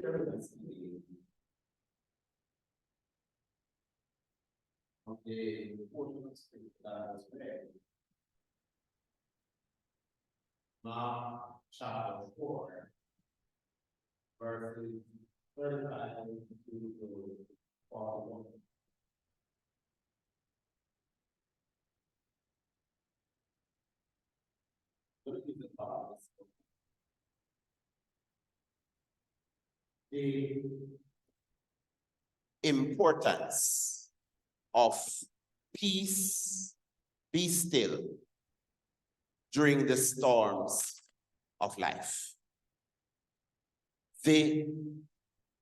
Okay, portion of scripture as well. Mark chapter 4, verses 35 to 41. Look at the thoughts. The importance of peace, be still during the storms of life. The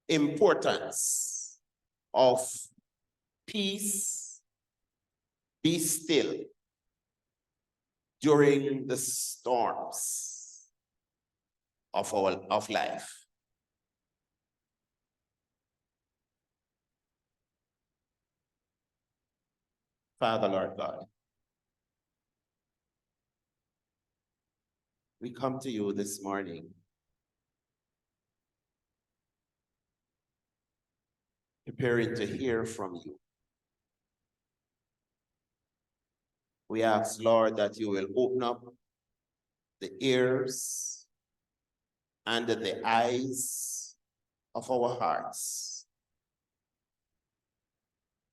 importance of peace, be still during the storms of life. Father, Lord God, we come to you this morning preparing to hear from you. We ask, Lord, that you will open up the ears and the eyes of our hearts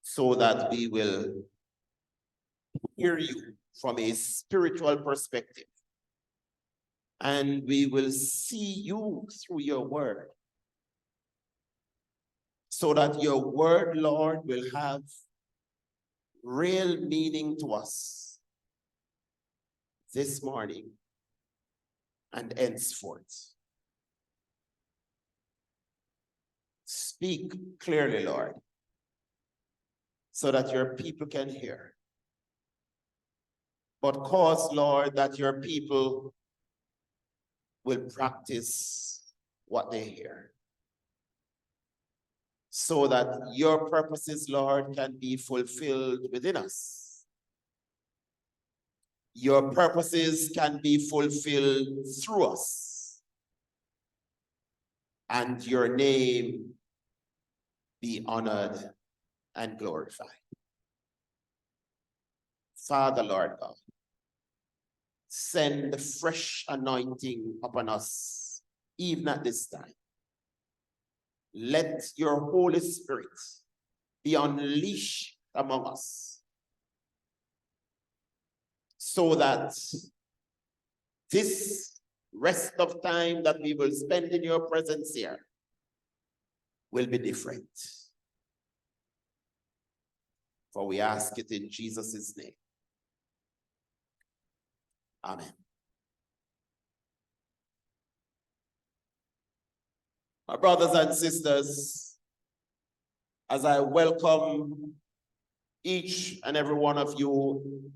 so that we will hear you from a spiritual perspective and we will see you through your word so that your word, Lord, will have real meaning to us this morning and henceforth. Speak clearly, Lord, so that your people can hear. But cause, Lord, that your people will practice what they hear, so that your purposes, Lord, can be fulfilled within us. Your purposes can be fulfilled through us, and your name be honored and glorified. Father, Lord God, send the fresh anointing upon us, even at this time. Let your Holy Spirit be unleashed among us, so that this rest of time that we will spend in your presence here will be different. For we ask it in Jesus' name. Amen. My brothers and sisters, as I welcome each and every one of you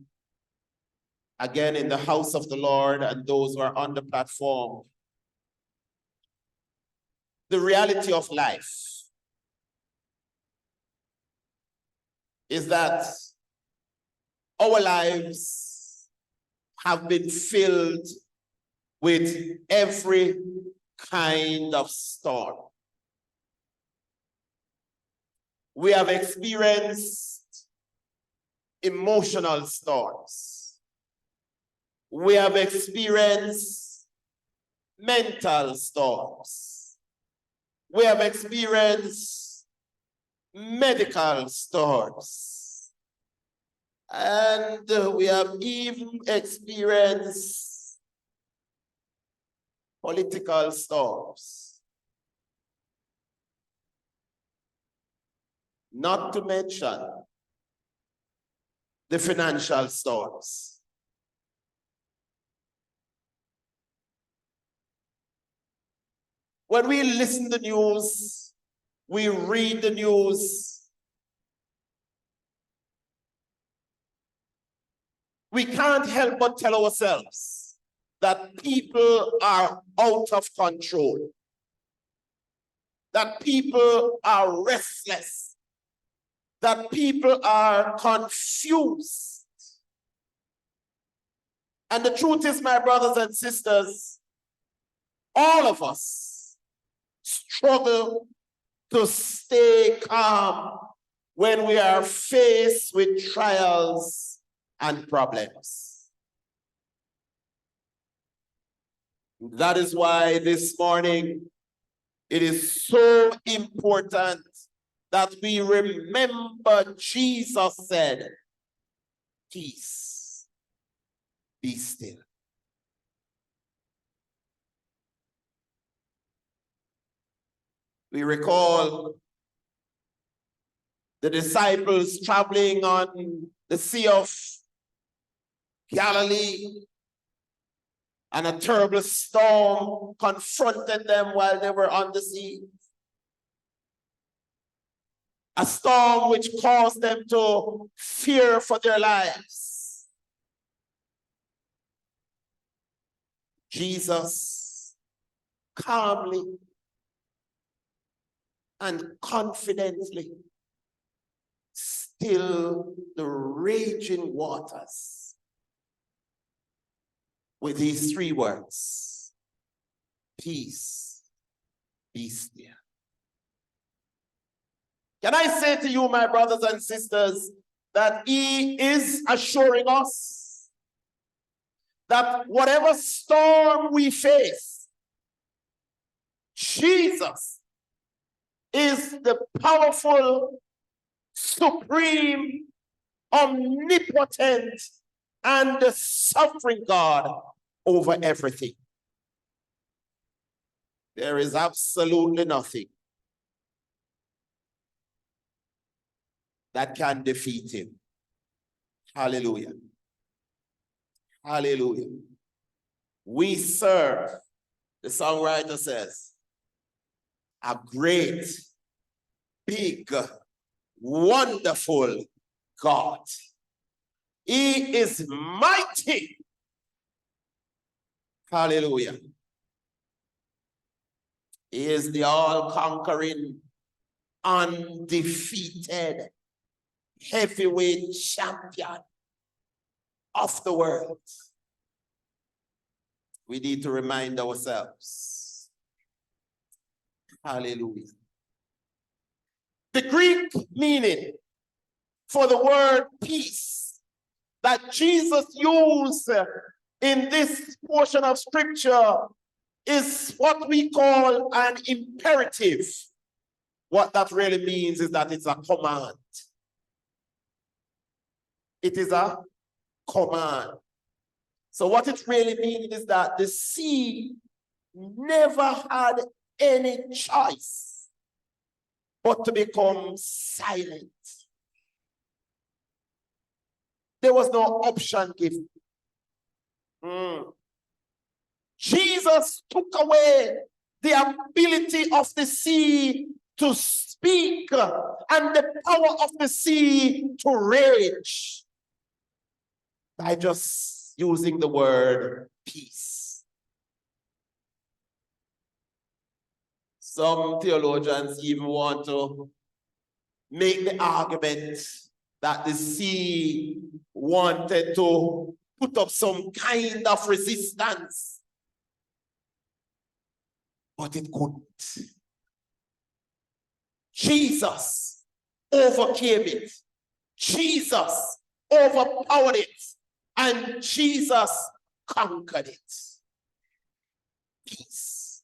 again in the house of the Lord and those who are on the platform, the reality of life is that our lives have been filled with every kind of storm. We have experienced emotional storms. We have experienced mental storms. We have experienced medical storms. And we have even experienced political storms. Not to mention the financial storms. When we listen to the news, we read the news, we can't help but tell ourselves that people are out of control, that people are restless, that people are confused. And the truth is, my brothers and sisters, all of us struggle to stay calm when we are faced with trials and problems. That is why this morning it is so important that we remember Jesus said, "Peace, be still." We recall the disciples traveling on the Sea of Galilee, and a terrible storm confronted them while they were on the sea. A storm which caused them to fear for their lives. Jesus calmly and confidently still the raging waters with these three words: peace, be still. Can I say to you, my brothers and sisters, that he is assuring us that whatever storm we face, Jesus is the powerful, supreme, omnipotent, and the sovereign God over everything. There is absolutely nothing that can defeat him. Hallelujah. Hallelujah. We serve, the songwriter says, a great, big, wonderful God. He is mighty. Hallelujah. He is the all-conquering, undefeated, heavyweight champion of the world. We need to remind ourselves. Hallelujah. The Greek meaning for the word peace that Jesus used in this portion of scripture is what we call an imperative. What that really means is that it's a command. It is a command. So what it really means is that the sea never had any choice but to become silent. There was no option given. Jesus took away the ability of the sea to speak and the power of the sea to rage by just using the word peace. Some theologians even want to make the argument that the sea wanted to put up some kind of resistance, but it couldn't. Jesus overcame it. Jesus overpowered it. And Jesus conquered it. Peace.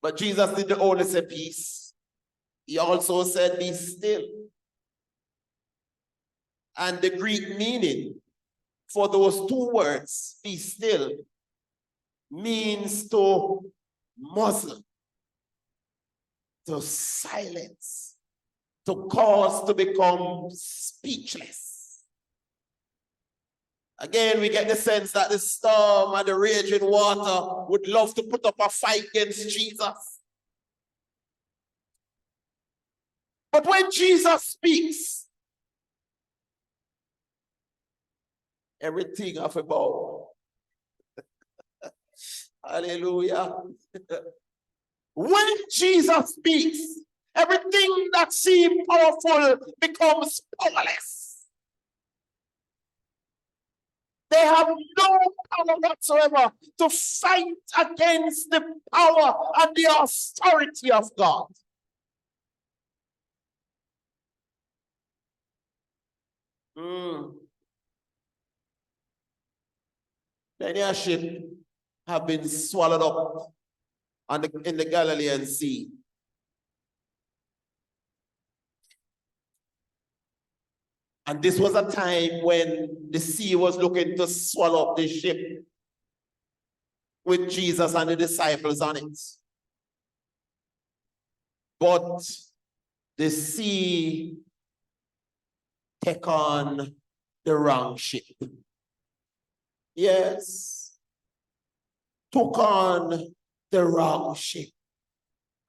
But Jesus didn't only say peace. He also said, be still. And the Greek meaning for those two words, be still, means to muzzle, to silence, to cause to become speechless. Again, we get the sense that the storm and the raging water would love to put up a fight against Jesus. But when Jesus speaks, everything of a bow. Hallelujah. When Jesus speaks, everything that seemed powerful becomes powerless. They have no power whatsoever to fight against the power and the authority of God. Many a ship have been swallowed up in the Galilean Sea. And this was a time when the sea was looking to swallow up the ship with Jesus and the disciples on it. But the sea took on the wrong ship. Yes. Took on the wrong ship.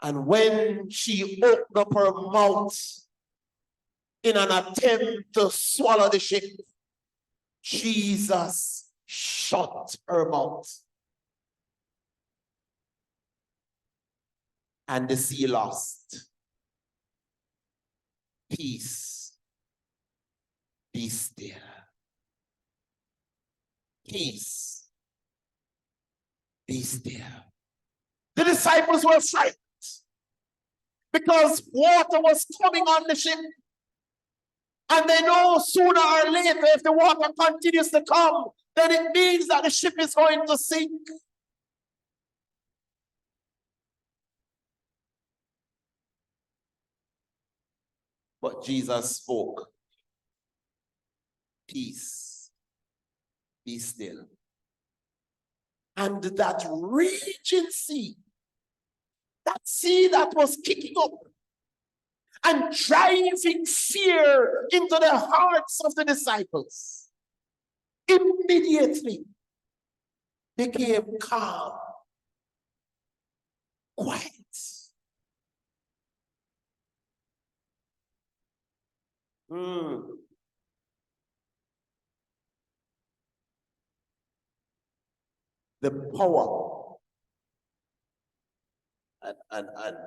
And when she opened up her mouth in an attempt to swallow the ship, Jesus shut her mouth. And the sea lost. Peace, be still. Peace, be still. The disciples were frightened because water was coming on the ship. And they know sooner or later, if the water continues to come, then it means that the ship is going to sink. But Jesus spoke, peace, be still. And that raging sea, that sea that was kicking up and driving fear into the hearts of the disciples, immediately became calm, quiet. The power and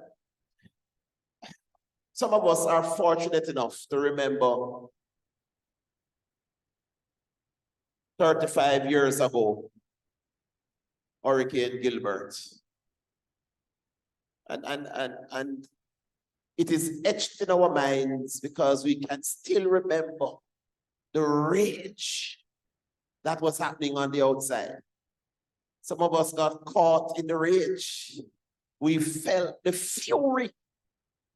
some of us are fortunate enough to remember 35 years ago, Hurricane Gilbert. And it is etched in our minds because we can still remember the rage that was happening on the outside. Some of us got caught in the rage. We felt the fury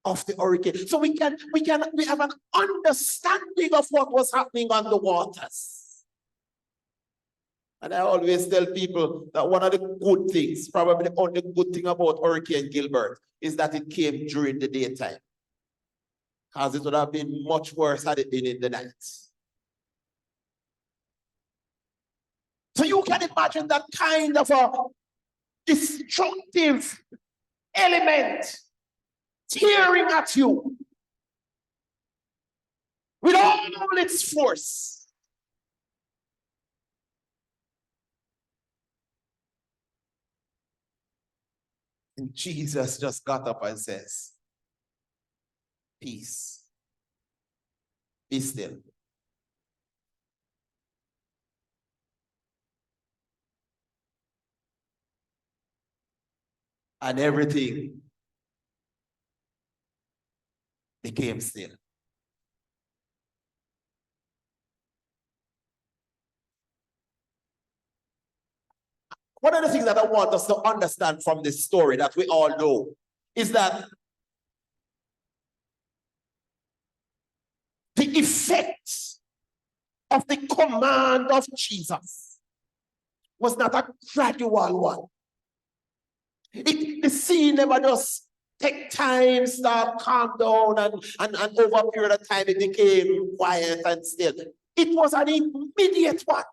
of the hurricane. So we have an understanding of what was happening on the waters. And I always tell people that one of the good things, probably the only good thing about Hurricane Gilbert, is that it came during the daytime. Because it would have been much worse had it been in the night. So you can imagine that kind of a destructive element tearing at you with all its force. And Jesus just got up and says, peace, be still. And everything became still. One of the things that I want us to understand from this story that we all know is that the effect of the command of Jesus was not a gradual one. The sea never just take time, start, calm down, and over a period of time it became quiet and still. It was an immediate one.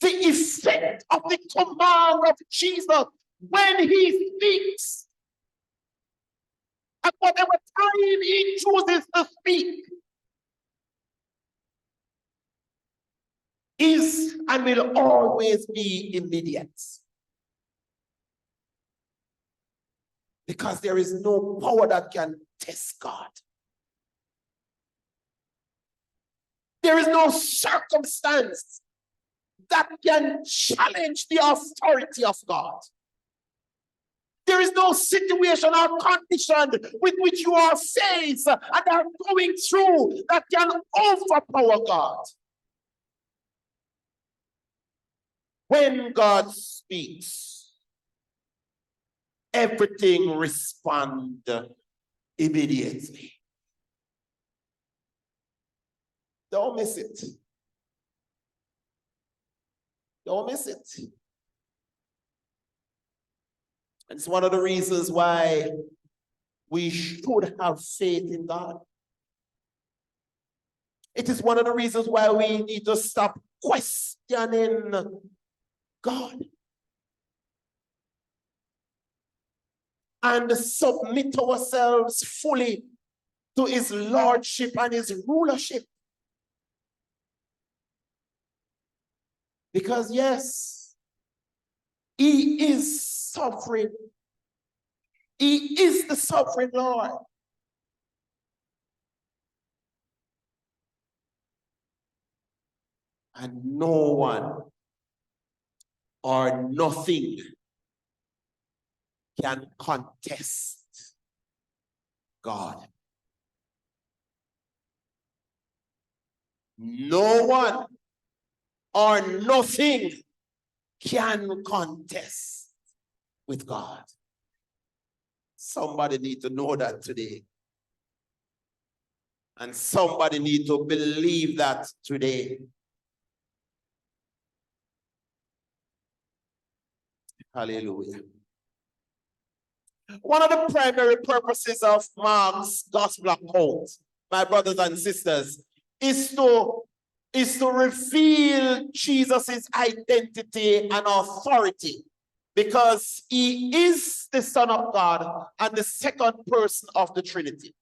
The effect of the command of Jesus when he speaks, at whatever time he chooses to speak, is and will always be immediate. Because there is no power that can test God. There is no circumstance that can challenge the authority of God. There is no situation or condition with which you are faced and are going through that can overpower God. When God speaks, everything responds immediately. Don't miss it. Don't miss it. And it's one of the reasons why we should have faith in God. It is one of the reasons why we need to stop questioning God and submit ourselves fully to his lordship and his rulership. Because yes, he is sovereign. He is the sovereign Lord. And no one or nothing can contest God. No one or nothing can contest with God. Somebody need to know that today. And somebody need to believe that today. Hallelujah. One of the primary purposes of Mark's gospel account, my brothers and sisters, is to reveal Jesus' identity and authority, because he is the Son of God and the second person of the Trinity.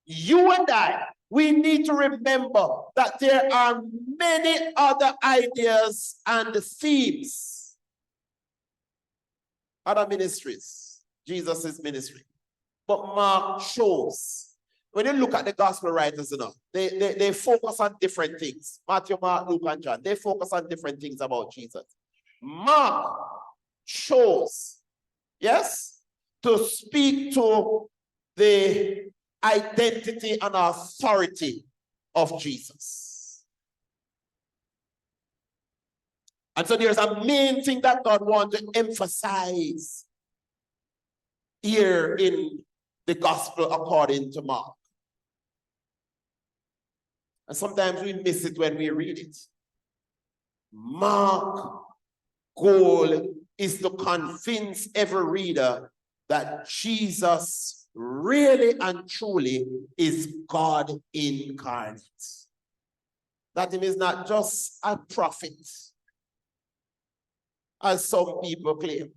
You and I, we need to remember that there are many other ideas and themes, other ministries, Jesus' ministry. But Mark shows, when you look at the gospel writers, they focus on different things. Matthew, Mark, Luke, and John, they focus on different things about Jesus. Mark chose, yes, to speak to the identity and authority of Jesus. And so there's a main thing that God wants to emphasize here in the gospel according to Mark. And sometimes we miss it when we read it. Mark's goal is to convince every reader that Jesus really and truly is God incarnate. That he is not just a prophet, as some people claim,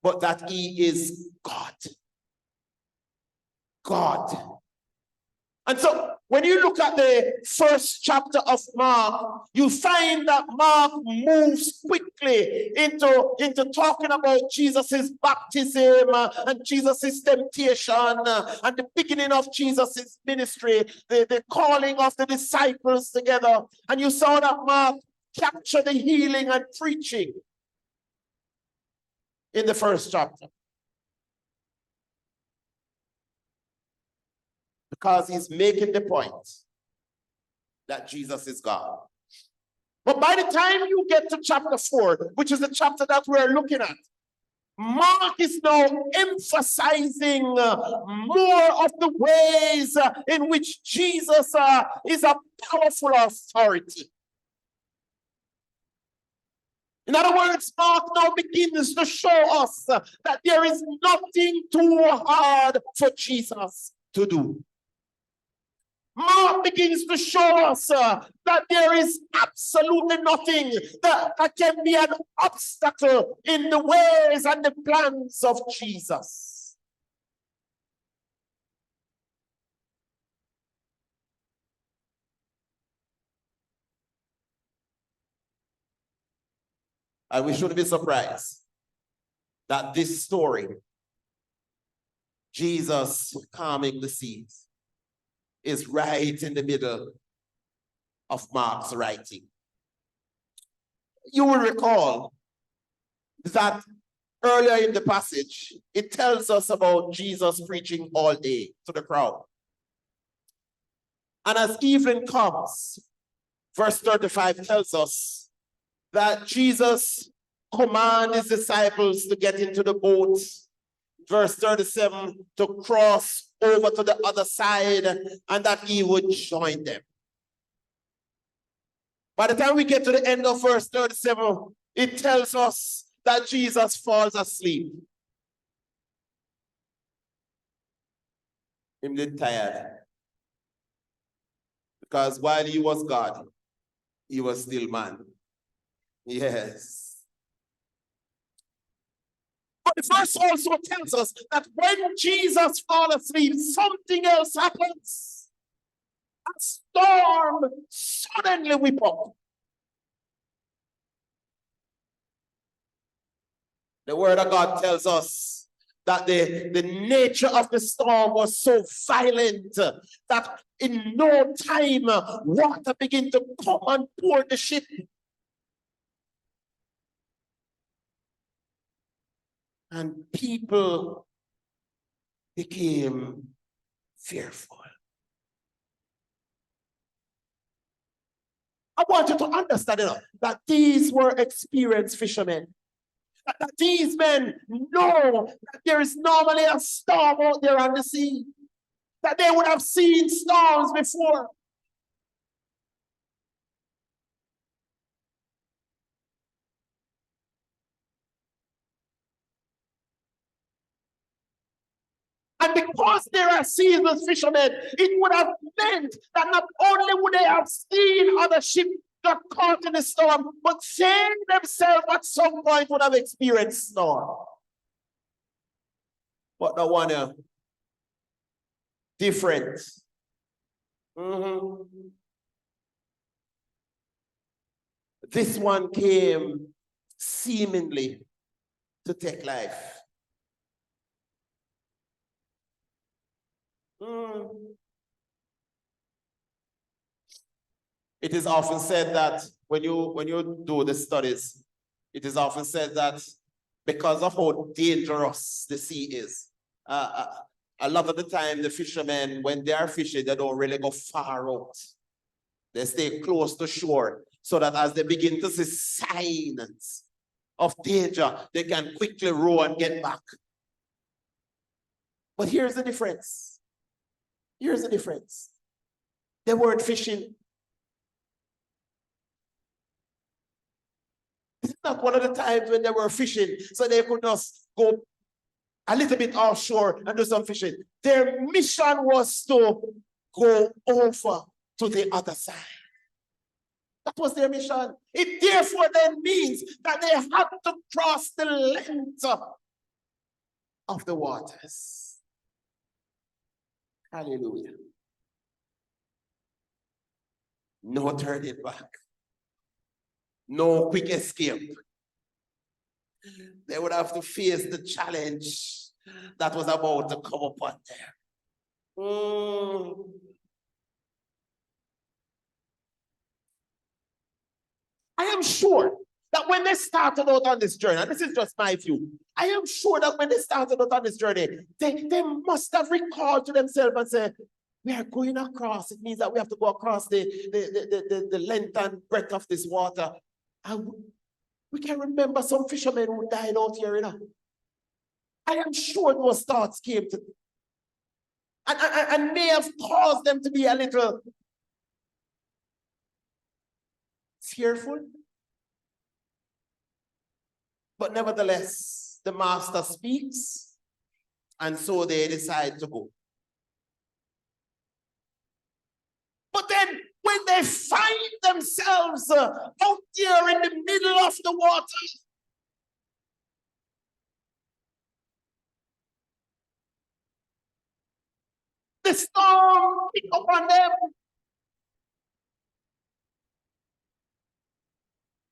but that he is God. God. And so when you look at the first chapter of Mark, you find that Mark moves quickly into talking about Jesus' baptism and Jesus' temptation and the beginning of Jesus' ministry, the calling of the disciples together. And you saw that Mark captured the healing and preaching in the first chapter. Because he's making the point that Jesus is God. But by the time you get to chapter 4, which is the chapter that we're looking at, Mark is now emphasizing more of the ways in which Jesus is a powerful authority. In other words, Mark now begins to show us that there is nothing too hard for Jesus to do. Mark begins to show us that there is absolutely nothing that can be an obstacle in the ways and the plans of Jesus. And we shouldn't be surprised that this story, Jesus calming the seas, is right in the middle of Mark's writing. You will recall that earlier in the passage, it tells us about Jesus preaching all day to the crowd. And as evening comes, verse 35 tells us that Jesus commanded his disciples to get into the boat. Verse 37, to cross over to the other side and that he would join them. By the time we get to the end of verse 37, it tells us that Jesus falls asleep. Him did tired. Because while he was God, he was still man. Yes. But the verse also tells us that when Jesus falls asleep, something else happens. A storm suddenly whips up. The word of God tells us that the nature of the storm was so violent that in no time water began to come and pour the ship. And people became fearful. I want you to understand that these were experienced fishermen. That these men know that there is normally a storm out there on the sea. That they would have seen storms before. And because they are seasoned fishermen, it would have meant that not only would they have seen other ships got caught in the storm, but they themselves at some point would have experienced storm. But the one different. This one came seemingly to take life. It is often said that when you do the studies, it is often said that because of how dangerous the sea is, a lot of the time the fishermen, when they are fishing, they don't really go far out. They stay close to shore so that as they begin to see signs of danger, they can quickly row and get back. But here's the difference. Here's the difference. They weren't fishing. This is not one of the times when they were fishing, so they could just go a little bit offshore and do some fishing. Their mission was to go over to the other side. That was their mission. It therefore then means that they had to cross the length of the waters. Hallelujah. No turning back. No quick escape. They would have to face the challenge that was about to come upon them. I am sure that when they started out on this journey, and this is just my view, I am sure that when they started out on this journey, they must have recalled to themselves and said, we are going across. It means that we have to go across the length and breadth of this water. And we can remember some fishermen who died out here, I am sure those thoughts came to them and may have caused them to be a little fearful. But nevertheless, the master speaks, and so they decide to go. But then when they find themselves out there in the middle of the water, the storm pick up on them.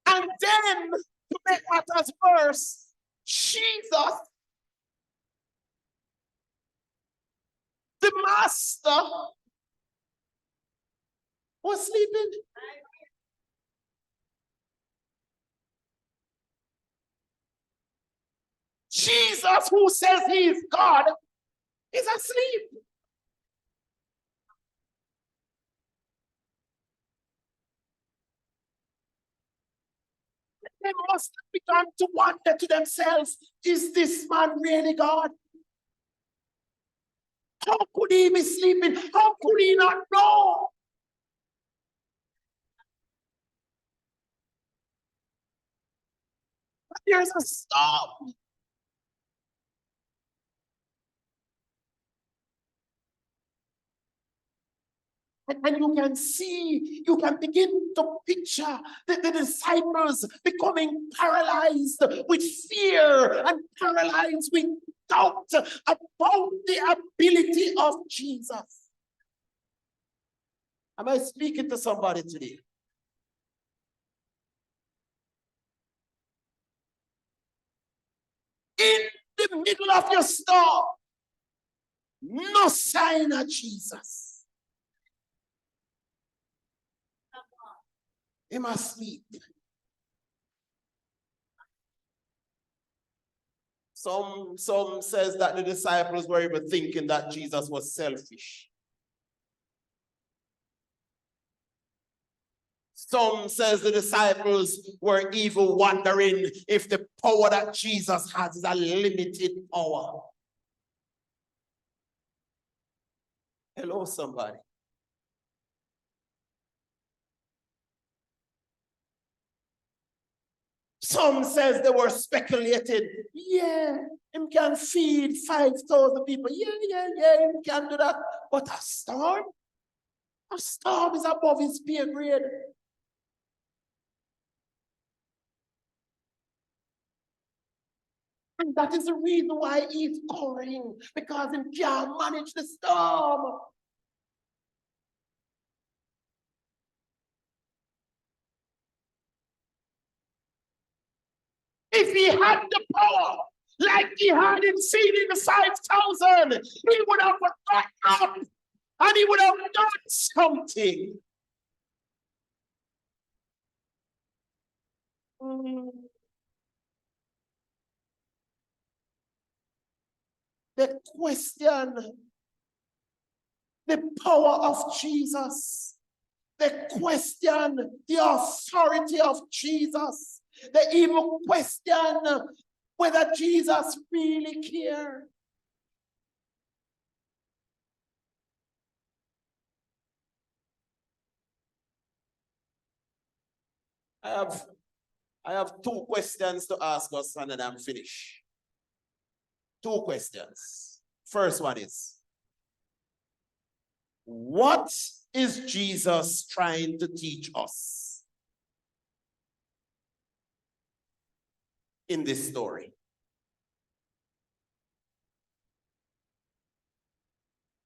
And then, to make matters worse, Jesus, the master, Was sleeping. Jesus, who says he is God, is asleep. They must have begun to wonder to themselves, is this man really God? How could he be sleeping? How could he not know? There's a storm. And you can see, you can begin to picture the disciples becoming paralyzed with fear and paralyzed with doubt about the ability of Jesus. Am I speaking to somebody today? In the middle of your storm, no sign of Jesus. He must sleep. Some says that the disciples were even thinking that Jesus was selfish. Some says the disciples were even wondering if the power that Jesus has is a limited power. Hello, somebody. Some says they were speculating. Yeah, him can feed 5,000 people. Yeah, him can do that. But a storm is above his pay grade. And that is the reason why he's covering, because he can't manage the storm. If he had the power, like he had in feeding the 5,000, he would have got up and he would have done something. The question, the power of Jesus, the question, the authority of Jesus, the even question whether Jesus really cared. I have two questions to ask us and then I'm finished. Two questions. First one is, what is Jesus trying to teach us in this story?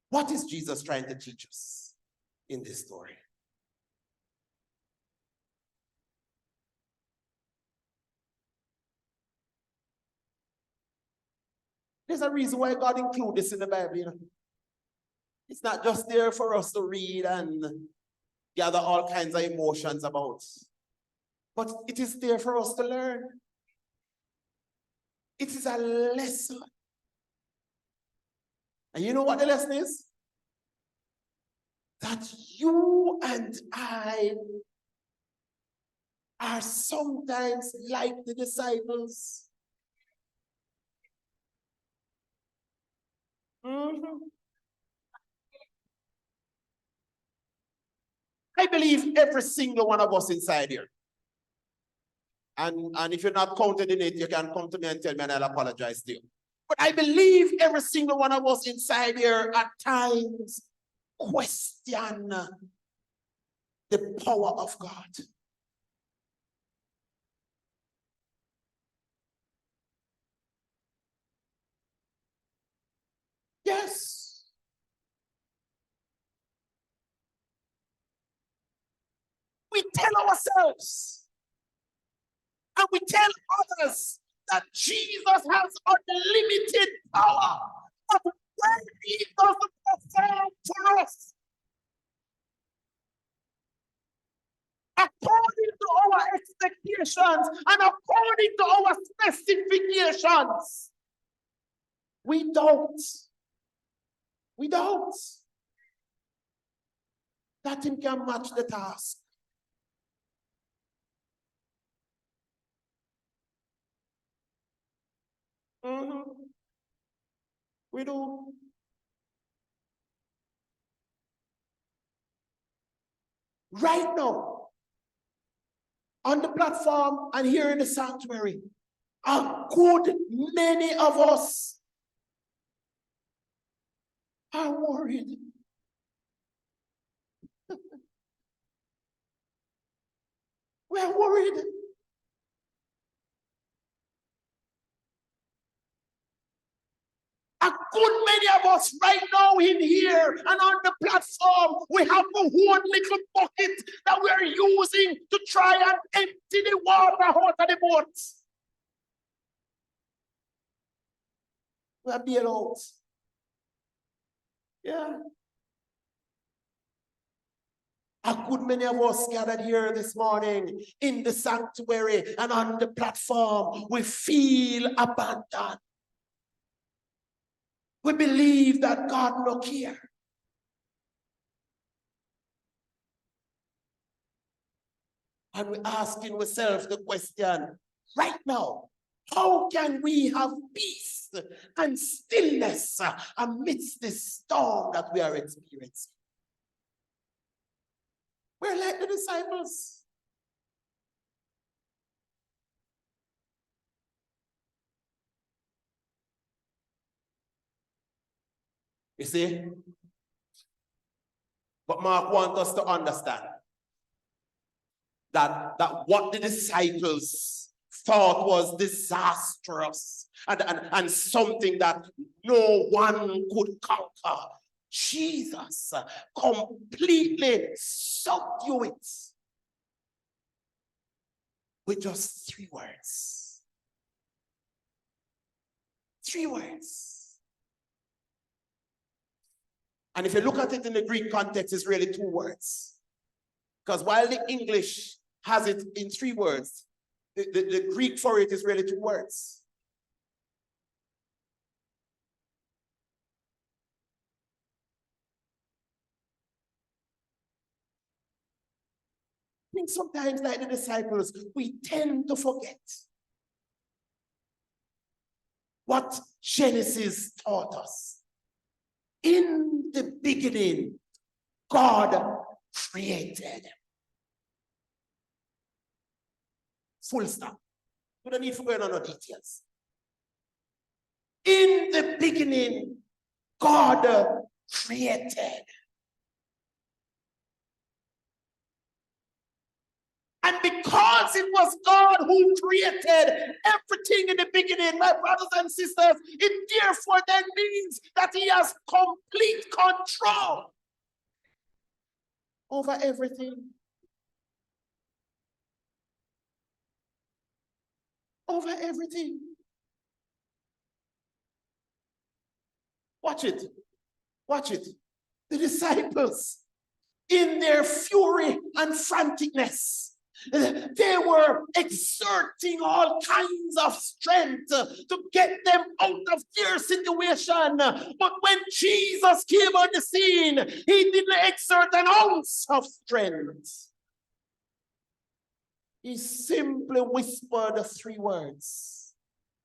What is Jesus trying to teach us in this story? There's a reason why God included this in the Bible. You know? It's not just there for us to read and gather all kinds of emotions about. But it is there for us to learn. It is a lesson. And you know what the lesson is? That you and I are sometimes like the disciples. I believe every single one of us inside here. And if you're not counted in it, you can come to me and tell me and I'll apologize to you. But I believe every single one of us inside here at times question the power of God. Yes. We tell ourselves and we tell others that Jesus has unlimited power. But when he doesn't perform for us, according to our expectations and according to our specifications. We don't. We don't. Nothing can match the task. We do. Right now, on the platform and here in the sanctuary, a good many of us are worried. We're worried. A good many of us right now in here and on the platform, we have a whole little bucket that we're using to try and empty the water out of the boat. We're being out. Yeah. A good many of us gathered here this morning in the sanctuary and on the platform, we feel abandoned. We believe that God no care. And we're asking ourselves the question, right now, how can we have peace and stillness amidst this storm that we are experiencing? We're like the disciples. You see? But Mark wants us to understand that what the disciples thought was disastrous and something that no one could conquer, Jesus completely subdued it with just 3 words. 3 words. And if you look at it in the Greek context, it's really 2 words. Because while the English has it in 3 words, the Greek for it is really 2 words. I think sometimes, like the disciples, we tend to forget what Genesis taught us. In the beginning, God created. Full stop. We don't need to go into no details. In the beginning, God created. And because it was God who created everything in the beginning, my brothers and sisters, it therefore then means that he has complete control over everything. Over everything. Watch it. Watch it. The disciples, in their fury and franticness, they were exerting all kinds of strength to get them out of their situation. But when Jesus came on the scene, he didn't exert an ounce of strength. He simply whispered 3 words.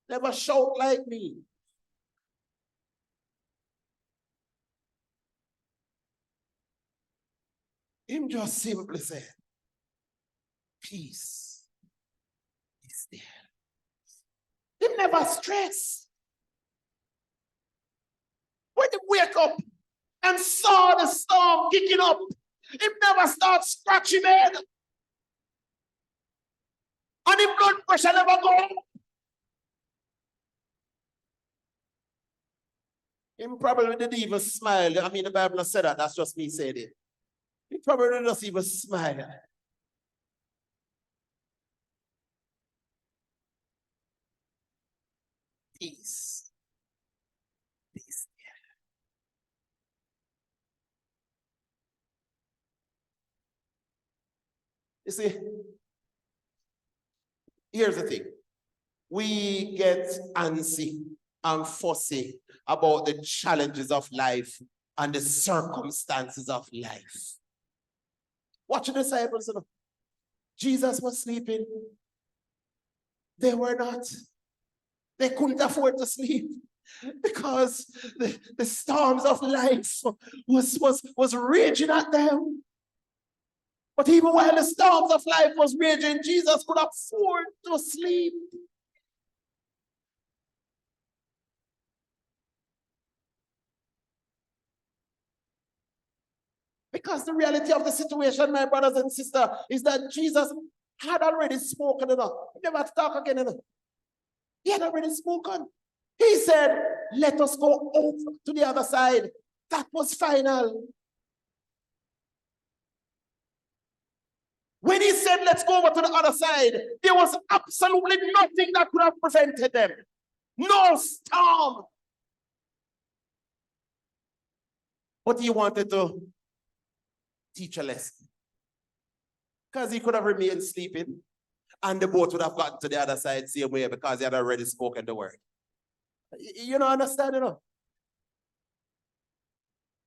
Never shout like me. Him just simply said, peace is there. He never stressed. When he wake up and saw the storm kicking up, he never start scratching head. And his blood pressure never go up. He probably didn't even smile. I mean, the Bible said that. That's just me saying it. He probably didn't even smile. Peace. Peace. You see, here's the thing. We get antsy and fussy about the challenges of life and the circumstances of life. Watch the disciples. Jesus was sleeping. They were not. They couldn't afford to sleep because the storms of life was raging at them. But even while the storms of life was raging, Jesus could afford to sleep. Because the reality of the situation, my brothers and sisters, is that Jesus had already spoken enough. He never had to talk again enough. He had already spoken. He said, let us go over to the other side. That was final. When he said, let's go over to the other side, there was absolutely nothing that could have prevented them. No storm. But he wanted to teach a lesson. Because he could have remained sleeping and the boat would have gotten to the other side same way because he had already spoken the word. You don't understand, you know?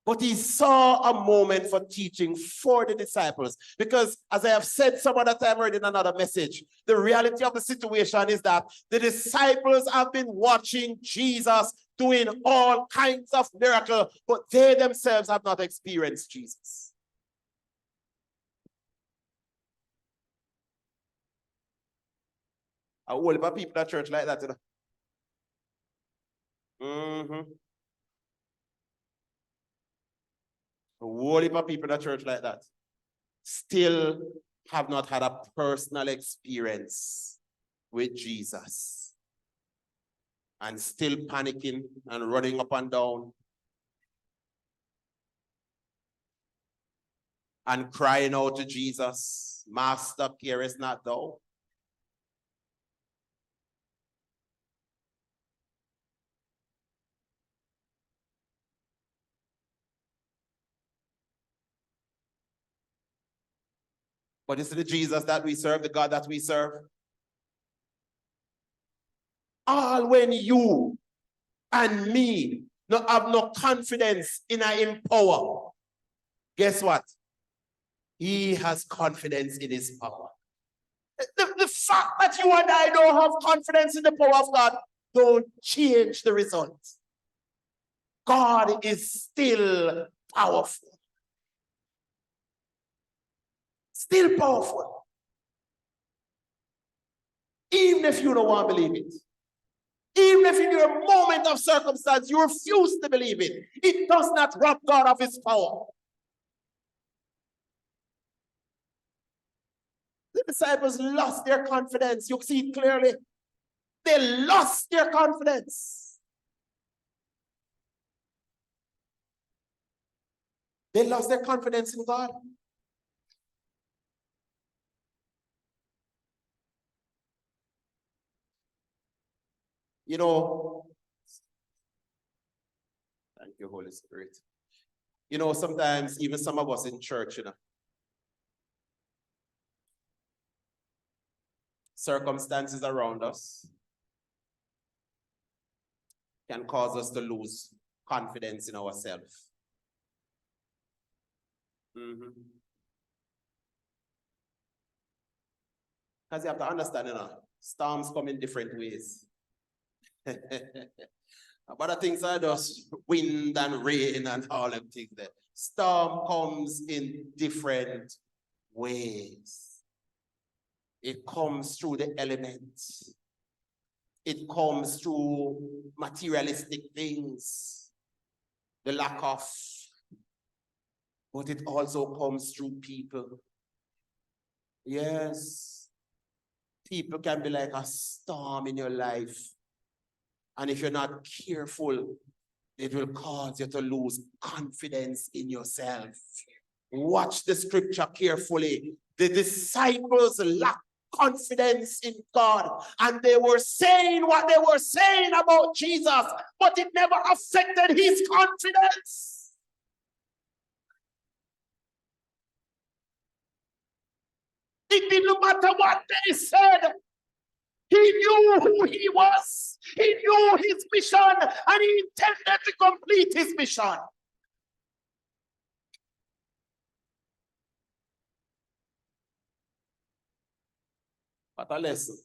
But he saw a moment for teaching for the disciples. Because as I have said some other time already in another message, the reality of the situation is that the disciples have been watching Jesus doing all kinds of miracles, but they themselves have not experienced Jesus. A whole heap of people at church like that, you know. A whole heap of people at church like that still have not had a personal experience with Jesus and still panicking and running up and down and crying out to Jesus, Master, carest not thou? But this is the Jesus that we serve, the God that we serve. All when you and me not have no confidence in him power, guess what? He has confidence in his power. The fact that you and I don't have confidence in the power of God don't change the result. God is still powerful. Still powerful. Even if you don't want to believe it. Even if in your moment of circumstance you refuse to believe it, it does not rob God of his power. The disciples lost their confidence. You see it clearly. They lost their confidence. They lost their confidence in God. You know, thank you, Holy Spirit. You know, sometimes even some of us in church, you know, circumstances around us can cause us to lose confidence in ourselves. Because you have to understand, you know, storms come in different ways. But the things are just wind and rain and all them things there. Storm comes in different ways. It comes through the elements. It comes through materialistic things, the lack of, but it also comes through people. Yes. People can be like a storm in your life. And if you're not careful, it will cause you to lose confidence in yourself. Watch the scripture carefully. The disciples lacked confidence in God, and they were saying what they were saying about Jesus, but it never affected his confidence. It didn't matter what they said. He knew who he was. He knew his mission, and he intended to complete his mission. What a lesson.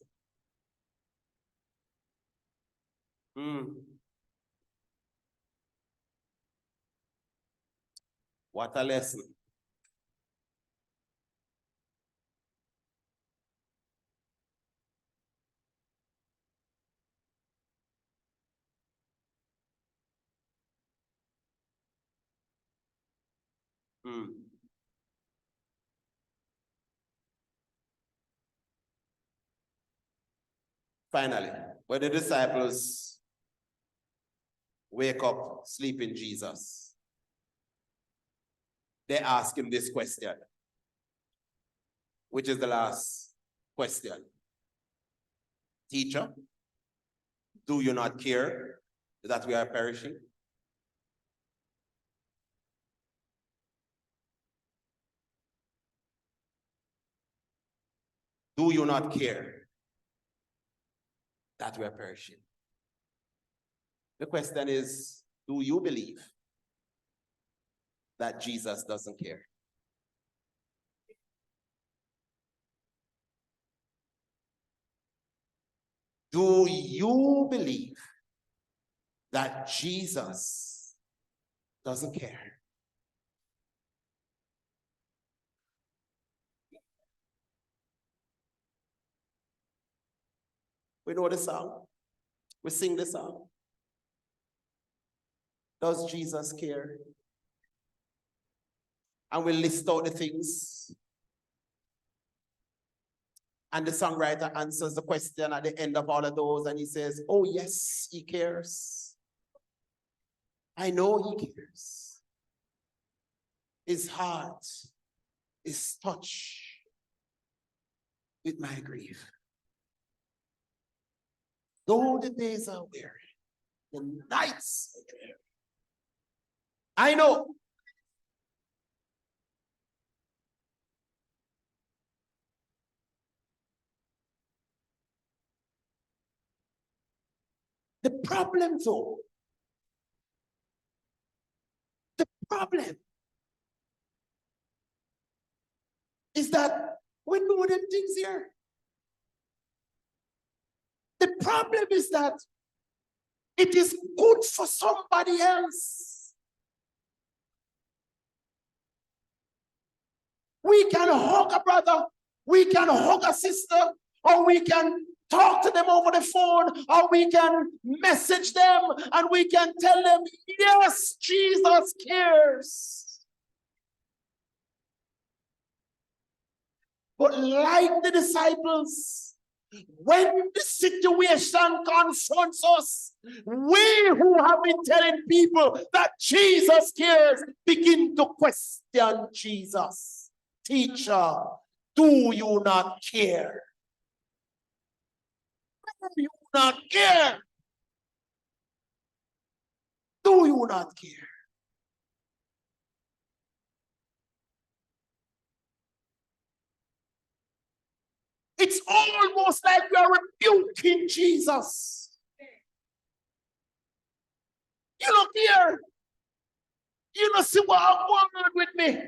What a lesson. Finally, when the disciples wake up, sleep in Jesus, they ask him this question, which is the last question. Teacher, do you not care that we are perishing? Do you not care that we are perishing? The question is, do you believe that Jesus doesn't care? Do you believe that Jesus doesn't care? We know the song. We sing the song. Does Jesus care? And we list out the things. And the songwriter answers the question at the end of all of those, and he says, oh yes, he cares. I know he cares. His heart is touched with my grief. Though the days are weary, the nights are dreary, I know the problem though. The problem is that we know them things here. The problem is that it is good for somebody else. We can hug a brother, we can hug a sister, or we can talk to them over the phone, or we can message them and we can tell them, yes, Jesus cares. But like the disciples, when the situation confronts us, we who have been telling people that Jesus cares begin to question Jesus. Teacher, do you not care? Do you not care? Do you not care? It's almost like we are rebuking Jesus. You don't care. You don't see what I'm going on with me.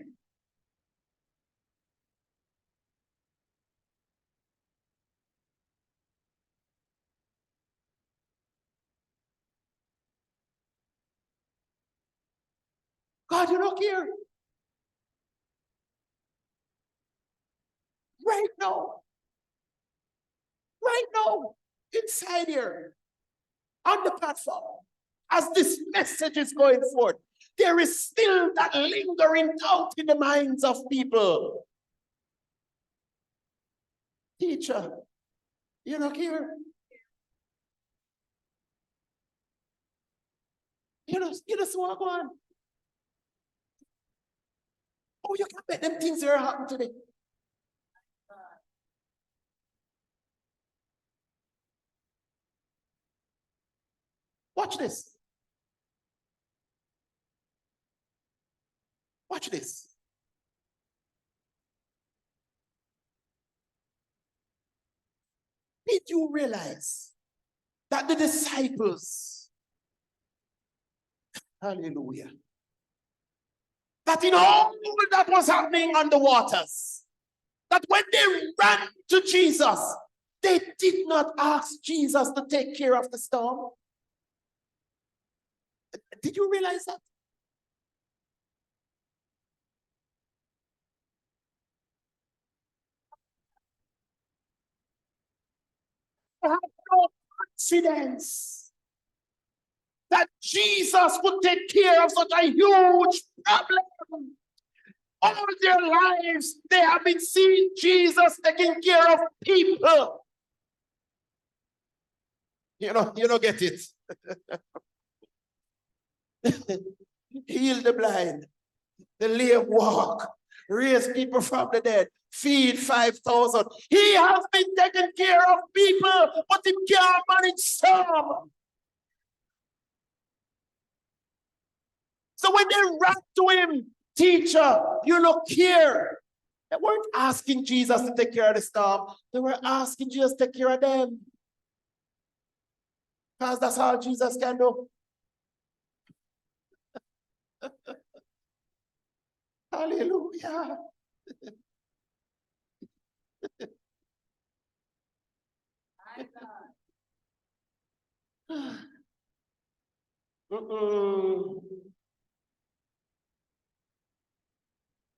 God, you don't care. Right now, inside here, on the platform, as this message is going forth, there is still that lingering doubt in the minds of people. Teacher, you don't care. You know see what going on. Oh, you can't bet them things that happen today. Watch this. Watch this. you realize that the disciples, hallelujah, that in all that was happening on the waters, that when they ran to Jesus, they did not ask Jesus to take care of the storm? Did you realize that? They had no confidence that Jesus would take care of such a huge problem. All their lives, they have been seeing Jesus taking care of people. You don't get it. Heal the blind, the lame walk, raise people from the dead, feed 5,000. He has been taking care of people, but he can't manage some. So when they ran to him, teacher, you look here. They weren't asking Jesus to take care of the storm. They were asking Jesus to take care of them. Because that's all Jesus can do. Hallelujah.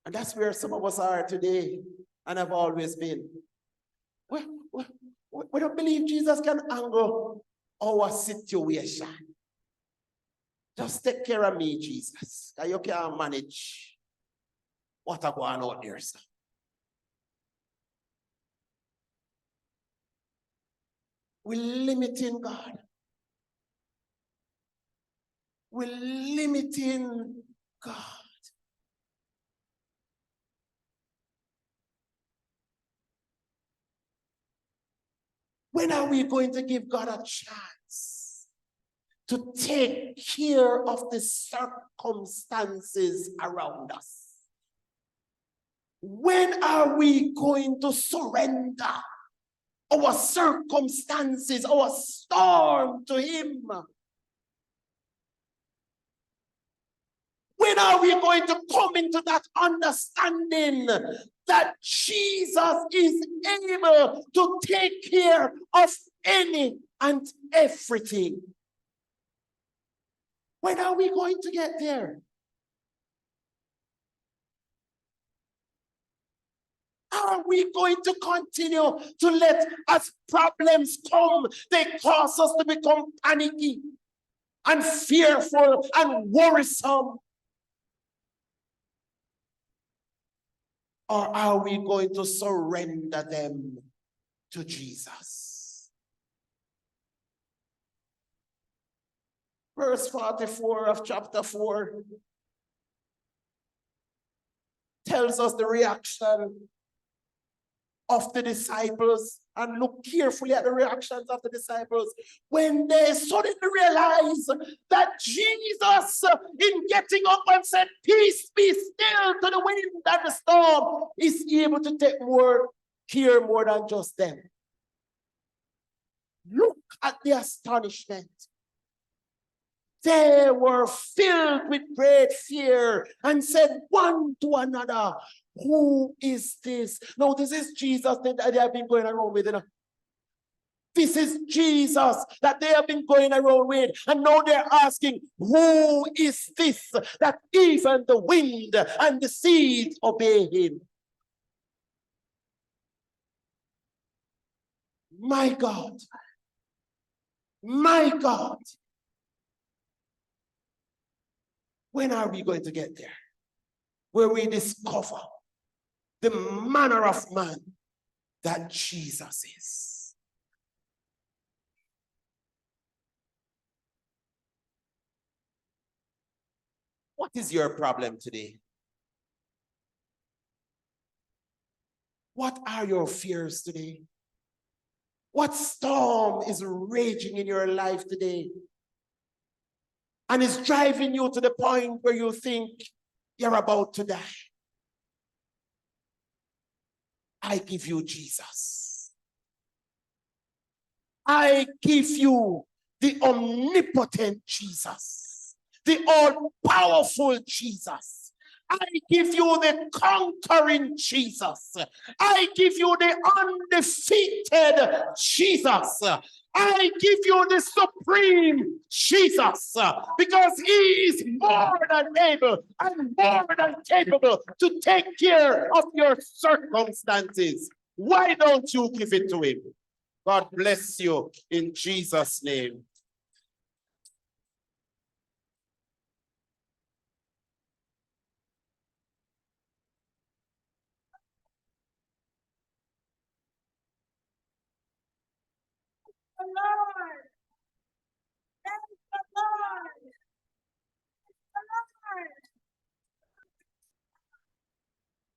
And that's where some of us are today and have always been. We don't believe Jesus can handle our situation. Just take care of me, Jesus. Because you can't manage what are going on there, sir. We're limiting God. We're limiting God. When are we going to give God a chance to take care of the circumstances around us? When are we going to surrender our circumstances, our storm to him? When are we going to come into that understanding that Jesus is able to take care of any and everything? When are we going to get there? Are we going to continue to let as problems come, they cause us to become panicky and fearful and worrisome? Or are we going to surrender them to Jesus? Verse 44 of chapter 4 tells us the reaction of the disciples. And look carefully at the reactions of the disciples when they suddenly realize that Jesus, in getting up and said, "Peace, be still," to the wind and the storm, is able to take care more than just them. Look at the astonishment. They were filled with great fear and said one to another, "Who is this?" Now, this is Jesus that they have been going around with. This is Jesus that they have been going around with. And now they're asking, who is this that even the wind and the seas obey him? My God. My God. When are we going to get there? Where we discover the manner of man that Jesus is. What is your problem today? What are your fears today? What storm is raging in your life today? And is driving you to the point where you think you're about to die. I give you Jesus. I give you the omnipotent Jesus, the all-powerful Jesus. I give you the conquering Jesus. I give you the undefeated Jesus. I give you the supreme Jesus, because he is more than able and more than capable to take care of your circumstances. Why don't you give it to him? God bless you in Jesus' name. The Lord. Thank the Lord. The Lord.